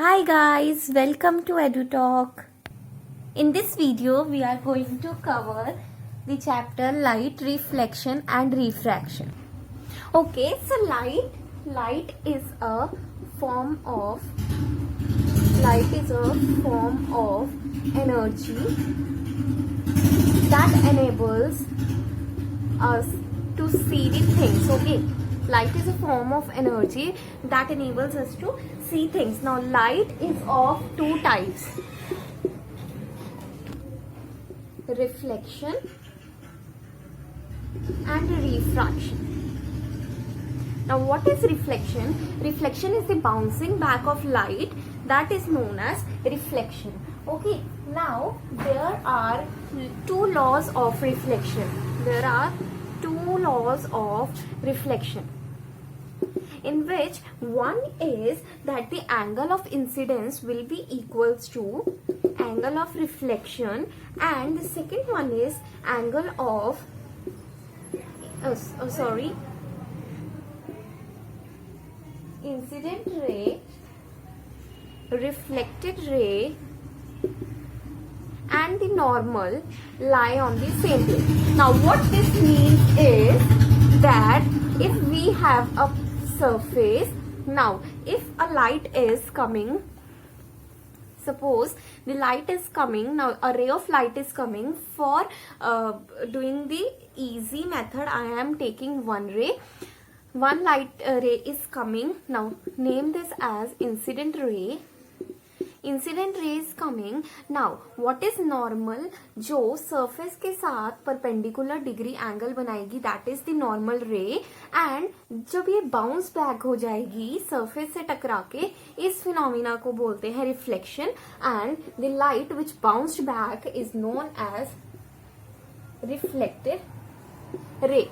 Hi guys, welcome to EduTalk. In this video, we are going to cover the chapter Light, Reflection and Refraction. Okay, so light is a form of energy that enables us to see the things. Okay, light is a form of energy that enables us to see things. Now light is of two types: reflection and refraction. Now what is reflection? Reflection is the bouncing back of light, that is known as reflection. Okay, now there are two laws of reflection. There are two laws of reflection, in which one is that the angle of incidence will be equals to angle of reflection, and the second one is angle of incident ray, reflected ray and the normal lie on the same plane. Now what this means is that if we have a surface, now if a light is coming, suppose the light is coming, now a ray of light is coming. For doing the easy method, I am taking one ray. One light ray is coming. Now name this as incident ray. Incident rays coming. Now what is normal? जो surface के साथ perpendicular degree angle बनाएगी, that is the normal रे. And जब ये bounce back हो जाएगी surface से टकरा के, इस फिनोमिना को बोलते हैं reflection. And the light which bounced back is known as reflected ray.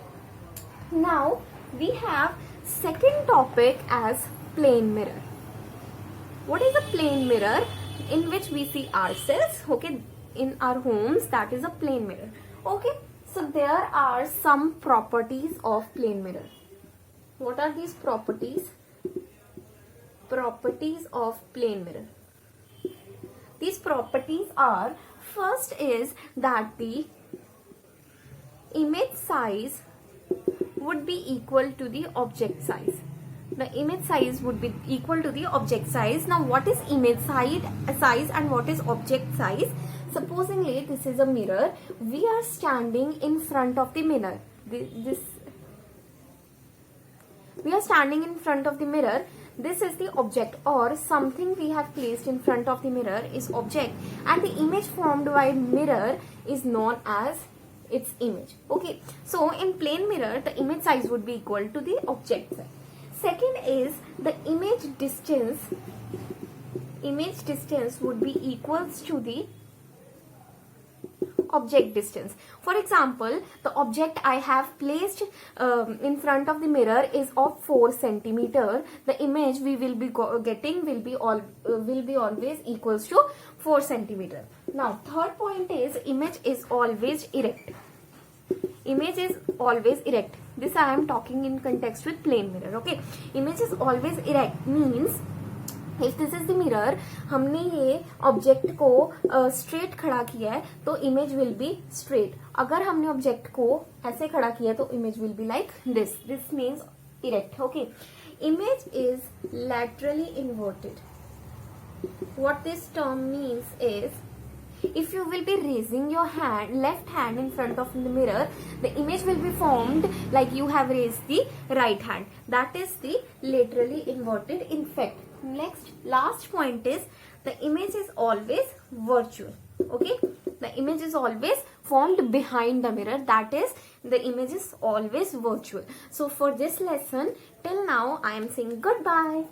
Now we have second topic as plane mirror. What is a plane mirror? In which we see ourselves, okay, in our homes. That is a plane mirror. Okay, so there are some properties of plane mirror. What are these properties? Properties of plane mirror. These properties are, first is that the image size would be equal to the object size. The image size would be equal to the object size. Now what is image size and what is object size? Supposingly this is a mirror. We are standing in front of the mirror. We are standing in front of the mirror. This is the object, or something we have placed in front of the mirror is object, and the image formed by mirror is known as its image. Okay, so in plane mirror the image size would be equal to the object size. Second is the image distance. Image distance would be equals to the object distance. For example, the object I have placed in front of the mirror is of 4 centimeter. The image we will be getting will be always equals to 4 centimeter. Now third point is image is always erect. Image is always erect. This I am talking in context with plane mirror. Okay, image is always erect means if this is the mirror, हमने ये object को straight खड़ा किया है तो image will be straight. अगर हमने object को ऐसे खड़ा किया तो image will be like this. This means erect. Okay, image is laterally inverted. What this term means is, if you will be raising your left hand in front of the mirror, the image will be formed like you have raised the right hand. That is the laterally inverted effect. Next, last point is the image is always virtual. Okay, the image is always formed behind the mirror. That is, the image is always virtual. So for this lesson till now I am saying goodbye.